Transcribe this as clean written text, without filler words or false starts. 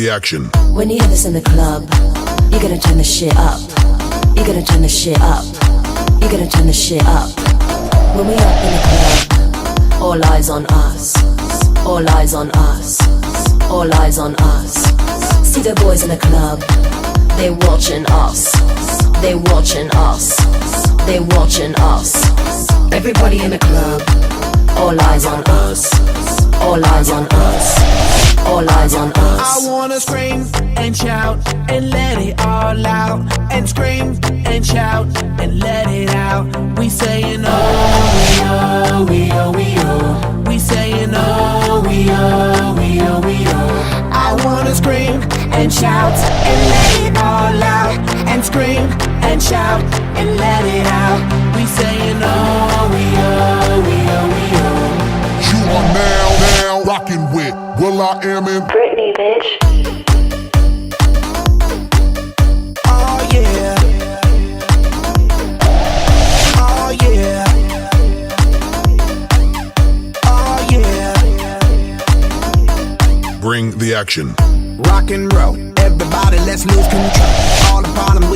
the action. When you hear this in the club, you're gonna turn the shit up. You're gonna turn the shit up. You're gonna turn the shit up. When we up in the club, all eyes on us. All eyes on us. All eyes on us. See the boys in the club, they watching us. They watching us. They watching us. Everybody in the club, all eyes on us. All eyes on us. All eyes on us. I wanna scream and shout and let it all out. And scream and shout and let it out. We saying oh, we oh, we oh, we oh. We saying oh, we oh, we oh, we oh. I wanna scream and shout and let it all out. And scream and shout and let it out. We saying oh, we oh, we oh, we oh. You are now rocking with will.i.am in Britney, bitch. Oh yeah. Oh yeah. Oh yeah. Bring the action. Rock and roll, everybody let's lose control. All the bottom